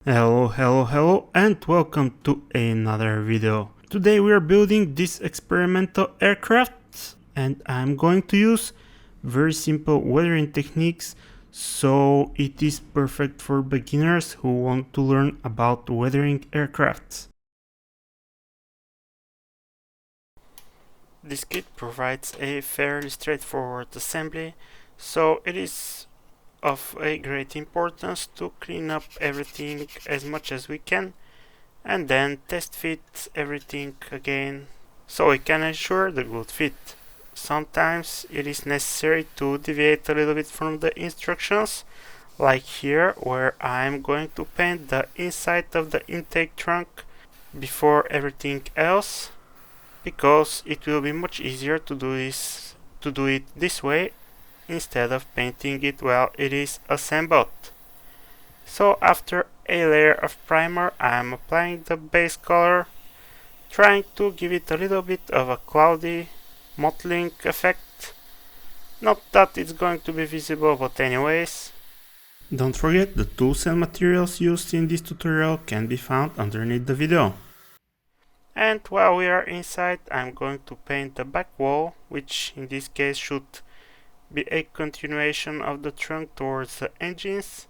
Hello, and welcome to another video. Today we are building this experimental aircraft, and I'm going to use very simple weathering techniques, so it is perfect for beginners who want to learn about weathering aircrafts. This kit provides a fairly straightforward assembly, so it is of a great importance to clean up everything as much as we can and then test fit everything again so we can ensure the good fit. Sometimes it is necessary to deviate a little bit from the instructions, like here where I'm going to paint the inside of the intake trunk before everything else, because it will be much easier to do it this way instead of painting it while it is assembled. So after a layer of primer, I am applying the base color, trying to give it a little bit of a cloudy mottling effect. Not that it's going to be visible, but anyways. Don't forget, the tools and materials used in this tutorial can be found underneath the video. And while we are inside, I'm going to paint the back wall, which in this case should be a continuation of the trunk towards the engines,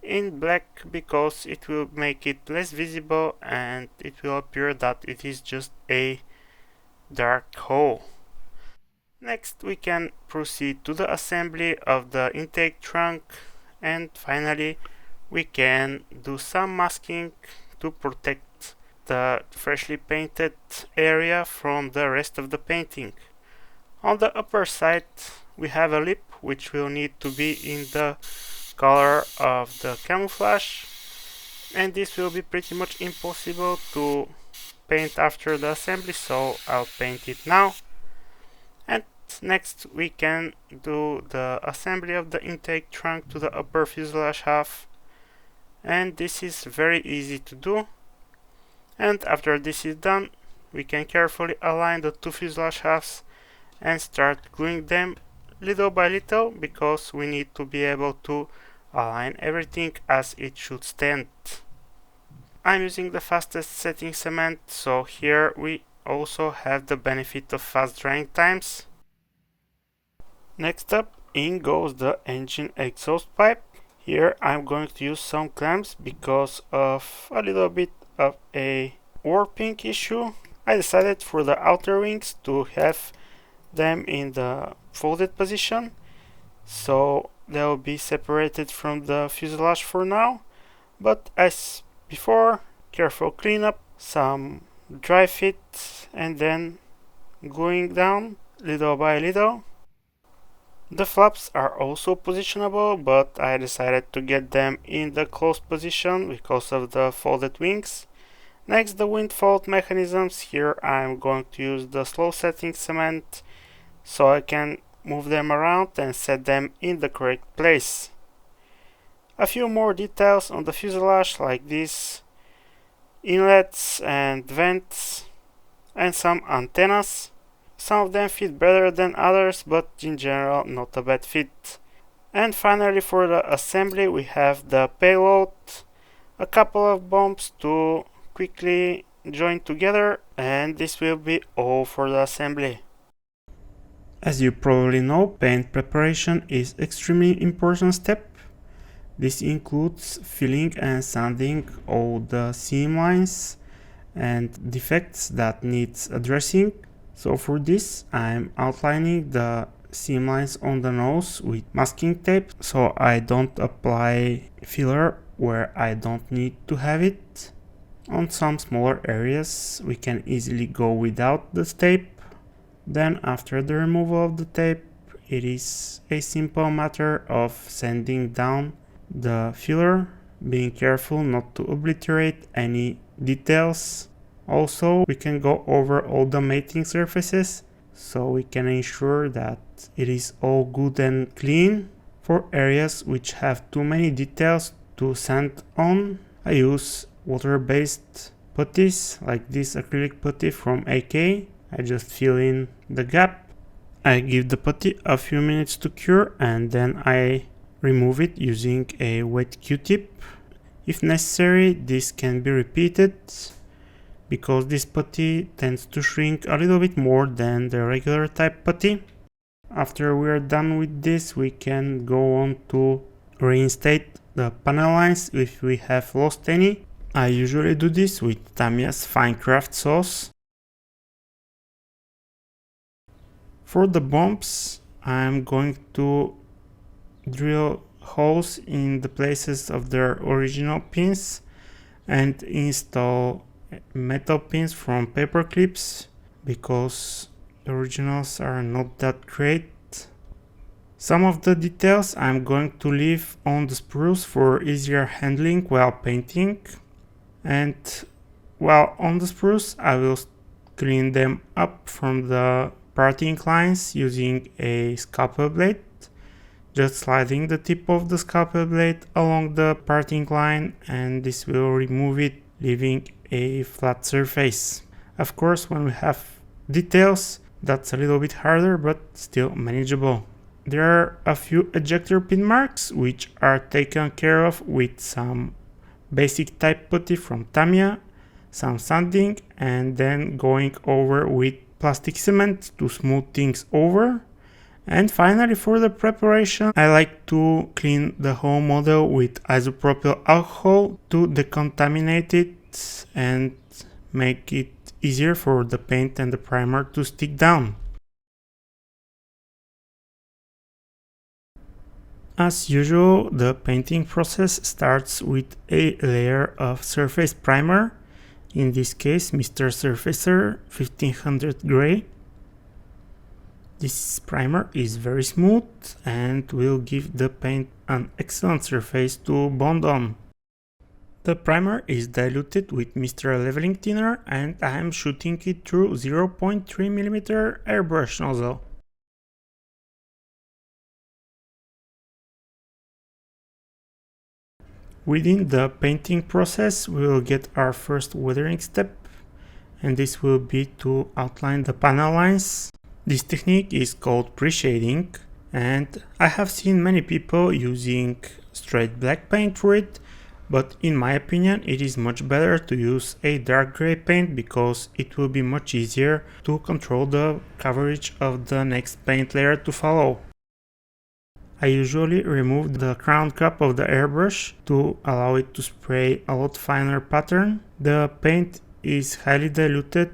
in black, because it will make it less visible and it will appear that it is just a dark hole. Next we can proceed to the assembly of the intake trunk, and finally we can do some masking to protect the freshly painted area from the rest of the painting. On the upper side we have a lip which will need to be in the color of the camouflage, and this will be pretty much impossible to paint after the assembly, so I'll paint it now. And next we can do the assembly of the intake trunk to the upper fuselage half, and this is very easy to do. And after this is done, we can carefully align the two fuselage halves and start gluing them little by little, because we need to be able to align everything as it should stand. I'm using the fastest setting cement, so here we also have the benefit of fast drying times. Next up, in goes the engine exhaust pipe. Here I'm going to use some clamps because of a little bit of a warping issue. I decided for the outer wings to have them in the folded position, so they'll be separated from the fuselage for now, but as before, careful cleanup, some dry fit, and then gluing down little by little. The flaps are also positionable, but I decided to get them in the closed position because of the folded wings. Next, the wind fault mechanisms. Here I'm going to use the slow setting cement so I can move them around and set them in the correct place. A few more details on the fuselage, like these inlets and vents and some antennas. Some of them fit better than others, but in general not a bad fit. And finally, for the assembly we have the payload, a couple of bumps to quickly join together, and this will be all for the assembly. As you probably know, paint preparation is extremely important step. This includes filling and sanding all the seam lines and defects that needs addressing. So for this, I'm outlining the seam lines on the nose with masking tape, so I don't apply filler where I don't need to have it. On some smaller areas, we can easily go without the tape. Then after the removal of the tape, it is a simple matter of sanding down the filler, being careful not to obliterate any details. Also, we can go over all the mating surfaces so we can ensure that it is all good and clean. For areas which have too many details to sand on, I use water-based putties like this acrylic putty from AK. I just fill in the gap. I give the putty a few minutes to cure, and then I remove it using a wet Q-tip. If necessary, this can be repeated, because this putty tends to shrink a little bit more than the regular type putty. After we are done with this, we can go on to reinstate the panel lines if we have lost any. I usually do this with Tamiya's fine craft sauce. For the bumps, I'm going to drill holes in the places of their original pins and install metal pins from paper clips, because originals are not that great. Some of the details I'm going to leave on the sprues for easier handling while painting, and while on the sprues I will clean them up from the parting lines using a scalpel blade, just sliding the tip of the scalpel blade along the parting line, and this will remove it, leaving a flat surface. Of course, when we have details, that's a little bit harder, but still manageable. There are a few ejector pin marks which are taken care of with some basic type putty from Tamiya, some sanding, and then going over with plastic cement to smooth things over. And finally, for the preparation, I like to clean the whole model with isopropyl alcohol to decontaminate it and make it easier for the paint and the primer to stick down. As usual, the painting process starts with a layer of surface primer, in this case Mr. Surfacer 1500 Gray. This primer is very smooth and will give the paint an excellent surface to bond on. The primer is diluted with Mr. Leveling Thinner, and I am shooting it through 0.3mm airbrush nozzle. Within the painting process, we will get our first weathering step, and this will be to outline the panel lines. This technique is called pre-shading, and I have seen many people using straight black paint for it, but in my opinion it is much better to use a dark gray paint, because it will be much easier to control the coverage of the next paint layer to follow. I usually remove the crown cap of the airbrush to allow it to spray a lot finer pattern. The paint is highly diluted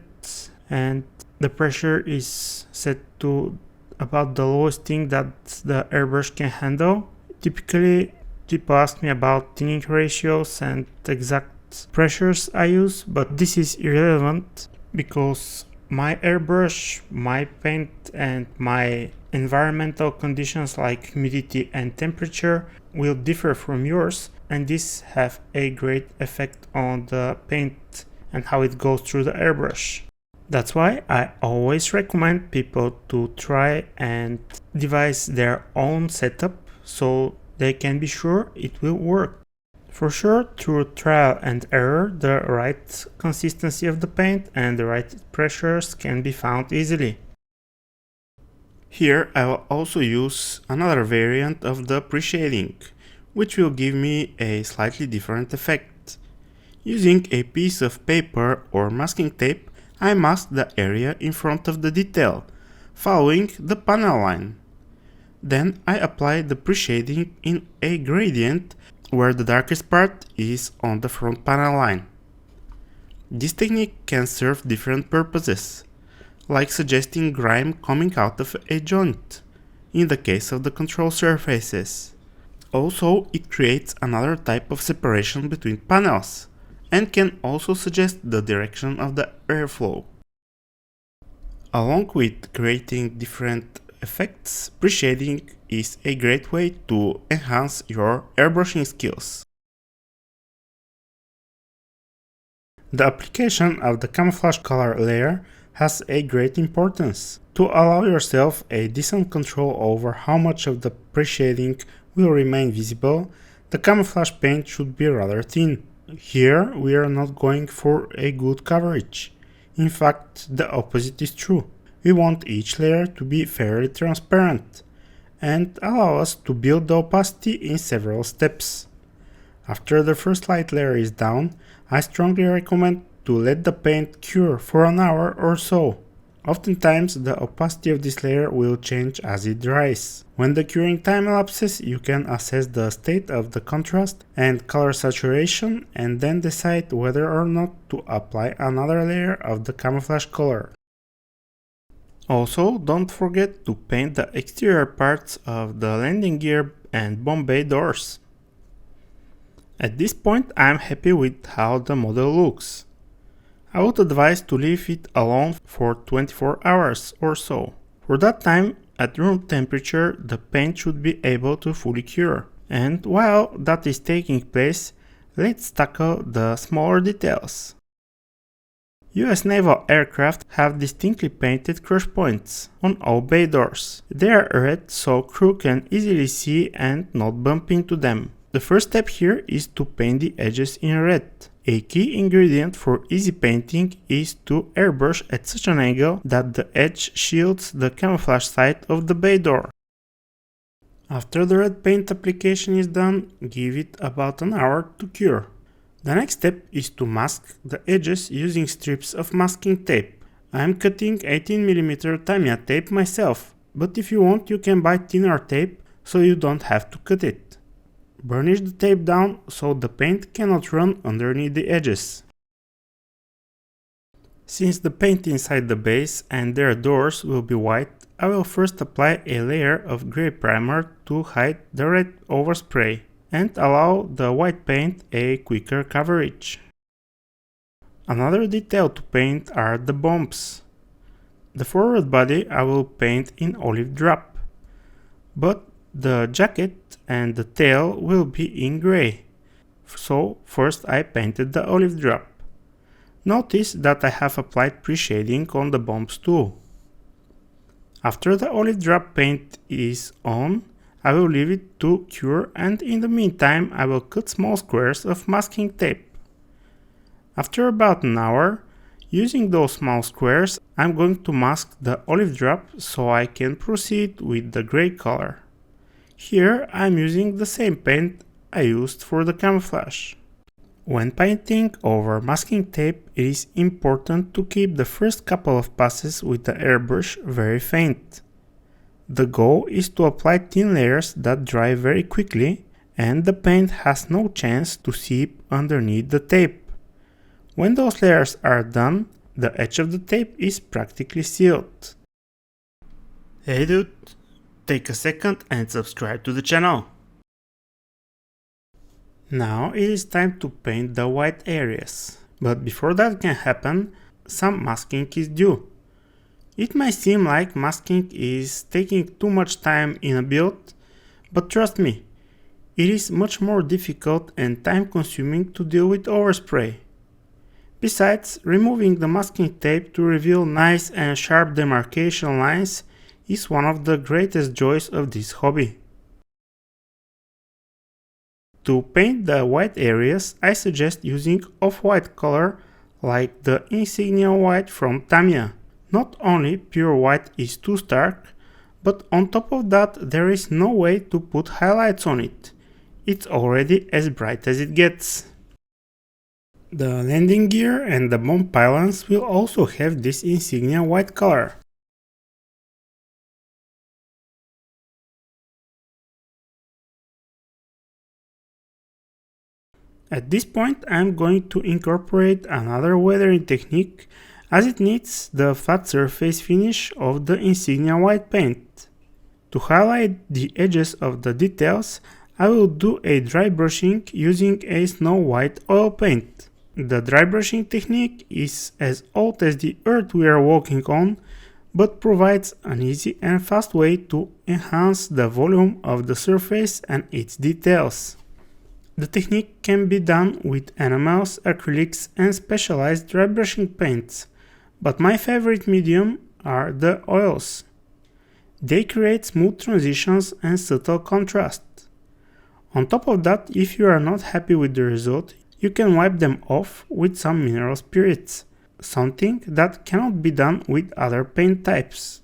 and the pressure is set to about the lowest thing that the airbrush can handle. Typically, people ask me about thinning ratios and exact pressures I use, but this is irrelevant because my airbrush, my paint, and my environmental conditions like humidity and temperature will differ from yours, and this have a great effect on the paint and how it goes through the airbrush. That's why I always recommend people to try and devise their own setup so they can be sure it will work. For sure, through trial and error, the right consistency of the paint and the right pressures can be found easily. Here I will also use another variant of the pre-shading, which will give me a slightly different effect. Using a piece of paper or masking tape, I mask the area in front of the detail, following the panel line. Then I apply the pre-shading in a gradient where the darkest part is on the front panel line. This technique can serve different purposes, like suggesting grime coming out of a joint, in the case of the control surfaces. Also, it creates another type of separation between panels, and can also suggest the direction of the airflow. Along with creating different effects, pre-shading is a great way to enhance your airbrushing skills. The application of the camouflage color layer has a great importance. To allow yourself a decent control over how much of the pre-shading will remain visible, the camouflage paint should be rather thin. Here we are not going for a good coverage. In fact, the opposite is true. We want each layer to be fairly transparent and allow us to build the opacity in several steps. After the first light layer is down, I strongly recommend to let the paint cure for an hour or so. Oftentimes the opacity of this layer will change as it dries. When the curing time elapses, you can assess the state of the contrast and color saturation and then decide whether or not to apply another layer of the camouflage color. Also, don't forget to paint the exterior parts of the landing gear and bomb bay doors. At this point, I am happy with how the model looks. I would advise to leave it alone for 24 hours or so. For that time, at room temperature, the paint should be able to fully cure. And while that is taking place, let's tackle the smaller details. US naval aircraft have distinctly painted crush points on all bay doors. They are red so crew can easily see and not bump into them. The first step here is to paint the edges in red. A key ingredient for easy painting is to airbrush at such an angle that the edge shields the camouflage side of the bay door. After the red paint application is done, give it about an hour to cure. The next step is to mask the edges using strips of masking tape. I am cutting 18mm Tamiya tape myself, but if you want you can buy thinner tape so you don't have to cut it. Burnish the tape down so the paint cannot run underneath the edges. Since the paint inside the base and their doors will be white, I will first apply a layer of grey primer to hide the red overspray and allow the white paint a quicker coverage. Another detail to paint are the bumps. The forward body I will paint in olive drab, but the jacket and the tail will be in grey. So first I painted the olive drab. Notice that I have applied pre-shading on the bumps too. After the olive drab paint is on, I will leave it to cure and in the meantime I will cut small squares of masking tape. After about an hour, using those small squares, I'm going to mask the olive drab so I can proceed with the grey color. Here I'm using the same paint I used for the camouflage. When painting over masking tape, it is important to keep the first couple of passes with the airbrush very faint. The goal is to apply thin layers that dry very quickly and the paint has no chance to seep underneath the tape. When those layers are done, the edge of the tape is practically sealed. Hey dude! Take a second and subscribe to the channel. Now it is time to paint the white areas, but before that can happen, some masking is due. It may seem like masking is taking too much time in a build, but trust me, it is much more difficult and time consuming to deal with overspray. Besides, removing the masking tape to reveal nice and sharp demarcation lines is one of the greatest joys of this hobby. To paint the white areas, I suggest using off-white color like the insignia white from Tamiya. Not only pure white is too stark, but on top of that there is no way to put highlights on it. It's already as bright as it gets. The landing gear and the bomb pylons will also have this insignia white color. At this point I am going to incorporate another weathering technique as it needs the flat surface finish of the insignia white paint. To highlight the edges of the details, I will do a dry brushing using a snow white oil paint. The dry brushing technique is as old as the earth we are walking on, but provides an easy and fast way to enhance the volume of the surface and its details. The technique can be done with enamels, acrylics and specialized dry brushing paints, but my favorite medium are the oils. They create smooth transitions and subtle contrast. On top of that, if you are not happy with the result, you can wipe them off with some mineral spirits, something that cannot be done with other paint types.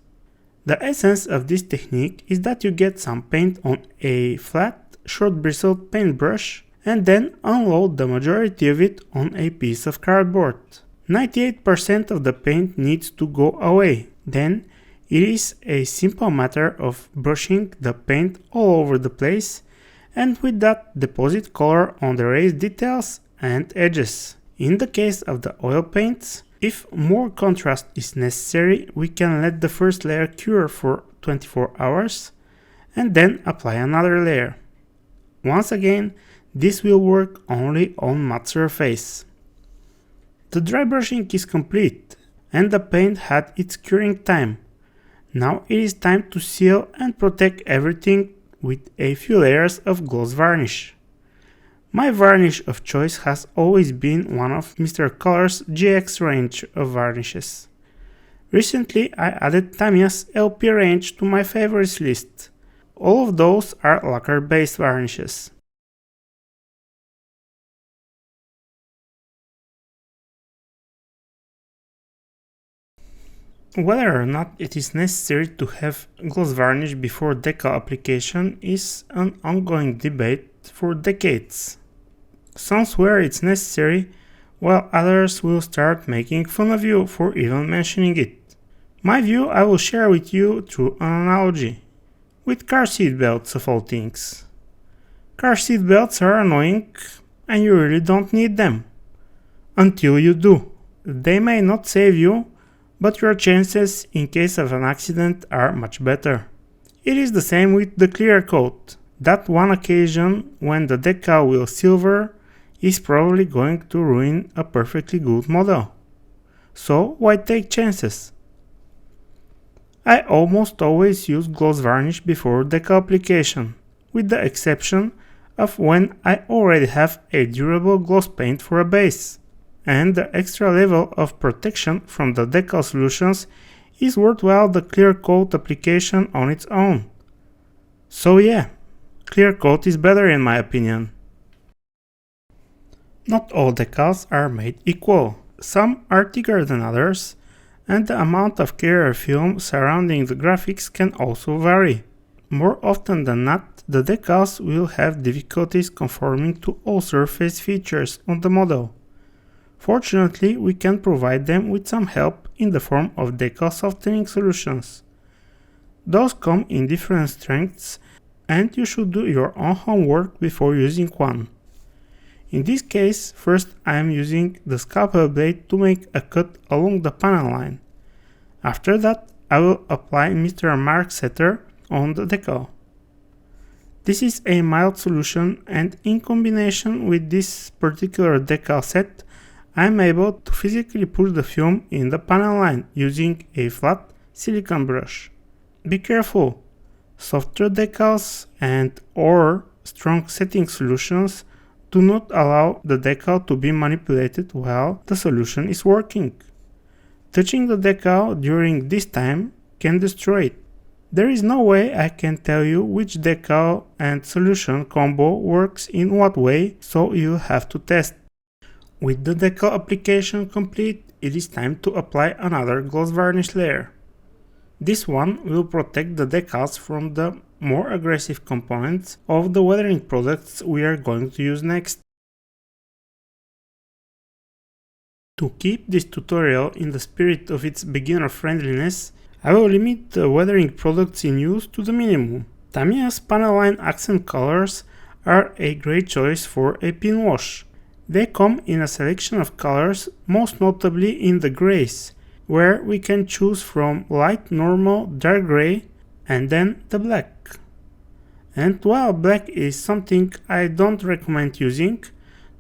The essence of this technique is that you get some paint on a flat, short bristled paintbrush and then unload the majority of it on a piece of cardboard. 98% of the paint needs to go away. Then it is a simple matter of brushing the paint all over the place, and with that deposit color on the raised details and edges. In the case of the oil paints, if more contrast is necessary, we can let the first layer cure for 24 hours and then apply another layer. Once again, this will work only on matte surface. The dry brushing is complete and the paint had its curing time. Now it is time to seal and protect everything with a few layers of gloss varnish. My varnish of choice has always been one of Mr. Color's GX range of varnishes. Recently I added Tamiya's LP range to my favorites list. All of those are lacquer based varnishes. Whether or not it is necessary to have gloss varnish before decal application is an ongoing debate for decades. Some swear it's necessary, while others will start making fun of you for even mentioning it. My view I will share with you through an analogy. With car seat belts of all things. Car seat belts are annoying and you really don't need them. Until you do. They may not save you, but your chances in case of an accident are much better. It is the same with the clear coat. That one occasion when the decal will silver is probably going to ruin a perfectly good model. So why take chances? I almost always use gloss varnish before decal application, with the exception of when I already have a durable gloss paint for a base, and the extra level of protection from the decal solutions is worthwhile the clear coat application on its own. So yeah, clear coat is better in my opinion. Not all decals are made equal. Some are thicker than others, and the amount of carrier film surrounding the graphics can also vary. More often than not, the decals will have difficulties conforming to all surface features on the model. Fortunately, we can provide them with some help in the form of decal softening solutions. Those come in different strengths, and you should do your own homework before using one. In this case, first I am using the scalpel blade to make a cut along the panel line. After that, I will apply Mr. Mark Setter on the decal. This is a mild solution, and in combination with this particular decal set, I am able to physically push the film in the panel line using a flat silicone brush. Be careful! Softer decals and or strong setting solutions do not allow the decal to be manipulated while the solution is working. Touching the decal during this time can destroy it. There is no way I can tell you which decal and solution combo works in what way, so you'll have to test. With the decal application complete, it is time to apply another gloss varnish layer. This one will protect the decals from the more aggressive components of the weathering products we are going to use next. To keep this tutorial in the spirit of its beginner friendliness, I will limit the weathering products in use to the minimum. Tamiya's panel line accent colors are a great choice for a pin wash. They come in a selection of colors, most notably in the grays, where we can choose from light, normal, dark gray, and then the black. And while black is something I don't recommend using,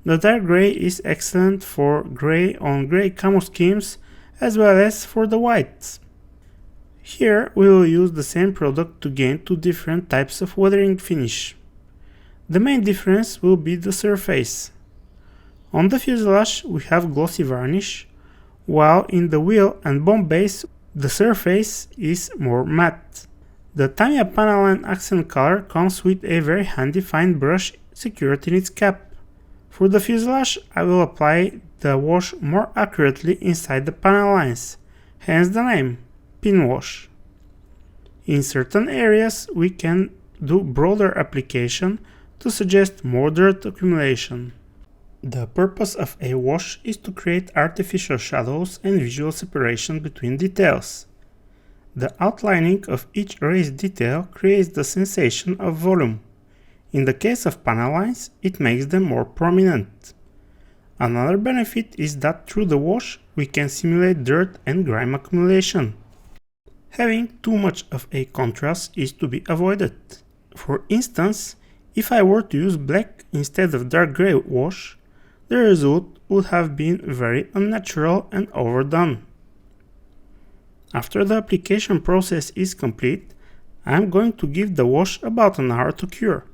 the dark gray is excellent for gray on gray camo schemes as well as for the whites. Here we will use the same product to gain two different types of weathering finish. The main difference will be the surface. On the fuselage we have glossy varnish, while in the wheel and bomb base the surface is more matte. The Tamiya panel line accent color comes with a very handy fine brush secured in its cap. For the fuselage I will apply the wash more accurately inside the panel lines, hence the name, pin wash. In certain areas we can do broader application to suggest more dirt accumulation. The purpose of a wash is to create artificial shadows and visual separation between details. The outlining of each erased detail creates the sensation of volume. In the case of panel lines, it makes them more prominent. Another benefit is that through the wash, we can simulate dirt and grime accumulation. Having too much of a contrast is to be avoided. For instance, if I were to use black instead of dark gray wash, the result would have been very unnatural and overdone. After the application process is complete, I am going to give the wash about an hour to cure.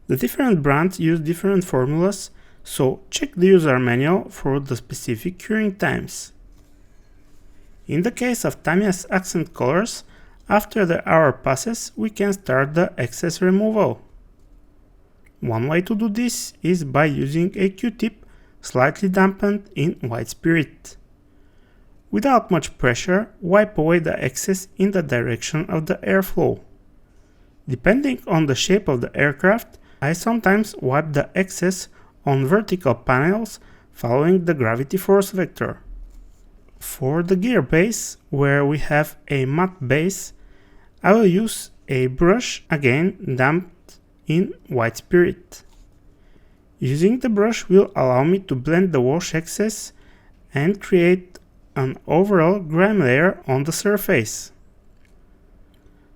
The different brands use different formulas, so check the user manual for the specific curing times. In the case of Tamiya's accent colors, after the hour passes, we can start the excess removal. One way to do this is by using a Q-tip slightly dampened in white spirit. Without much pressure, wipe away the excess in the direction of the airflow. Depending on the shape of the aircraft, I sometimes wipe the excess on vertical panels following the gravity force vector. For the gear base, where we have a matte base, I will use a brush, again damped in white spirit. Using the brush will allow me to blend the wash excess and create an overall grime layer on the surface.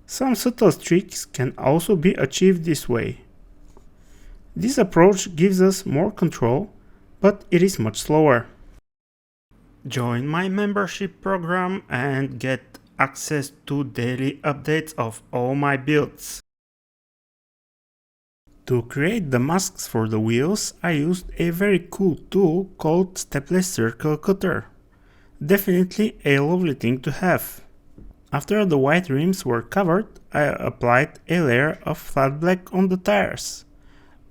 Some subtle tricks can also be achieved this way. This approach gives us more control, but it is much slower. Join my membership program and get access to daily updates of all my builds. To create the masks for the wheels, I used a very cool tool called Stepless Circle Cutter. Definitely a lovely thing to have. After the white rims were covered, I applied a layer of flat black on the tires.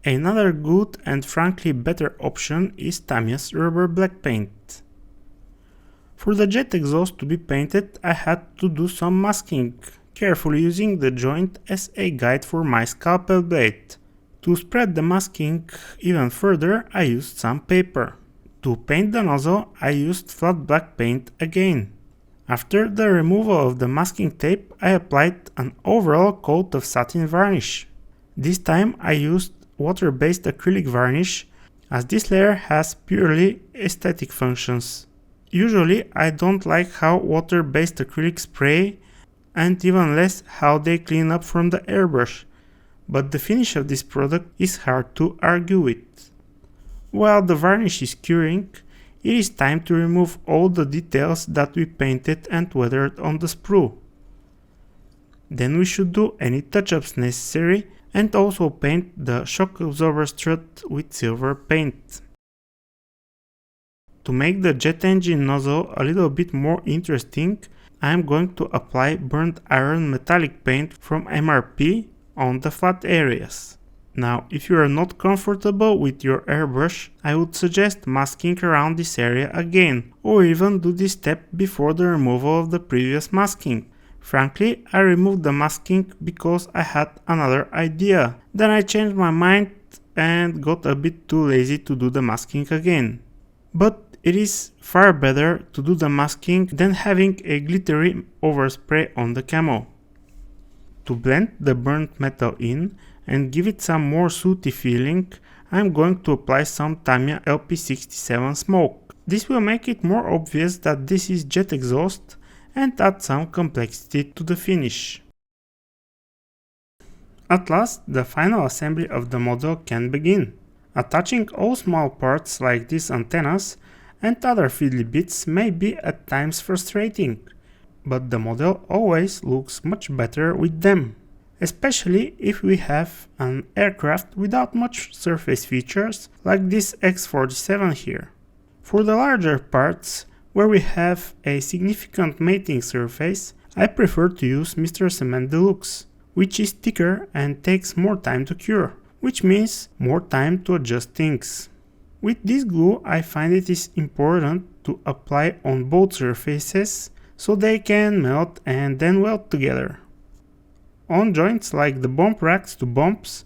Another good and frankly better option is Tamiya's rubber black paint. For the jet exhaust to be painted, I had to do some masking, carefully using the joint as a guide for my scalpel blade. To spread the masking even further, I used some paper. To paint the nozzle, I used flat black paint again. After the removal of the masking tape, I applied an overall coat of satin varnish. This time I used water-based acrylic varnish, as this layer has purely aesthetic functions. Usually I don't like how water-based acrylics spray, and even less how they clean up from the airbrush, but the finish of this product is hard to argue with. While the varnish is curing, it is time to remove all the details that we painted and weathered on the sprue. Then we should do any touch-ups necessary and also paint the shock absorber strut with silver paint. To make the jet engine nozzle a little bit more interesting, I am going to apply burnt iron metallic paint from MRP on the flat areas. Now, if you are not comfortable with your airbrush, I would suggest masking around this area again, or even do this step before the removal of the previous masking. Frankly, I removed the masking because I had another idea. Then I changed my mind and got a bit too lazy to do the masking again. But it is far better to do the masking than having a glittery overspray on the camo. To blend the burnt metal in and give it some more sooty feeling, I am going to apply some Tamiya LP67 smoke. This will make it more obvious that this is jet exhaust and add some complexity to the finish. At last, the final assembly of the model can begin. Attaching all small parts like these antennas and other fiddly bits may be at times frustrating, but the model always looks much better with them, especially if we have an aircraft without much surface features like this X-47 here. For the larger parts, where we have a significant mating surface, I prefer to use Mr. Cement Deluxe, which is thicker and takes more time to cure, which means more time to adjust things. With this glue, I find it is important to apply on both surfaces so they can melt and then weld together. On joints like the bump racks to bumps,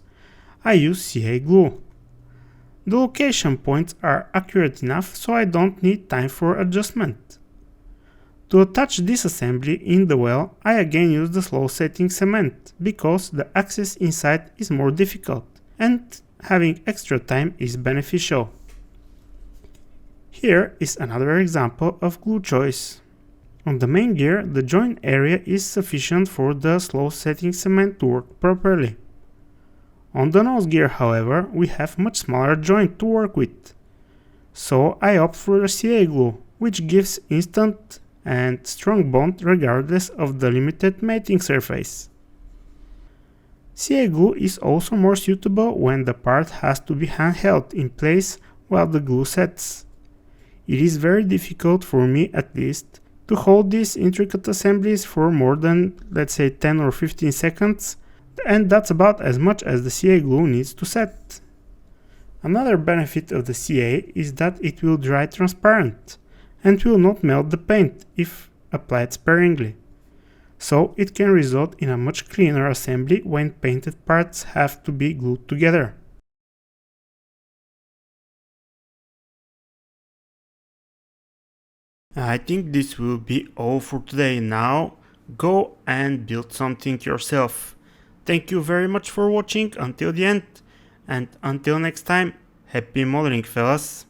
I use CA glue. The location points are accurate enough so I don't need time for adjustment. To attach this assembly in the well, I again use the slow setting cement, because the access inside is more difficult, and having extra time is beneficial. Here is another example of glue choice. On the main gear, the joint area is sufficient for the slow setting cement to work properly. On the nose gear, however, we have much smaller joint to work with. So I opt for the CA glue, which gives instant and strong bond regardless of the limited mating surface. CA glue is also more suitable when the part has to be handheld in place while the glue sets. It is very difficult for me, at least, to hold these intricate assemblies for more than, let's say, 10 or 15 seconds, and that's about as much as the CA glue needs to set. Another benefit of the CA is that it will dry transparent and will not melt the paint if applied sparingly. So it can result in a much cleaner assembly when painted parts have to be glued together. I think this will be all for today. Now go and build something yourself. Thank you very much for watching until the end, and until next time, happy modeling, fellas!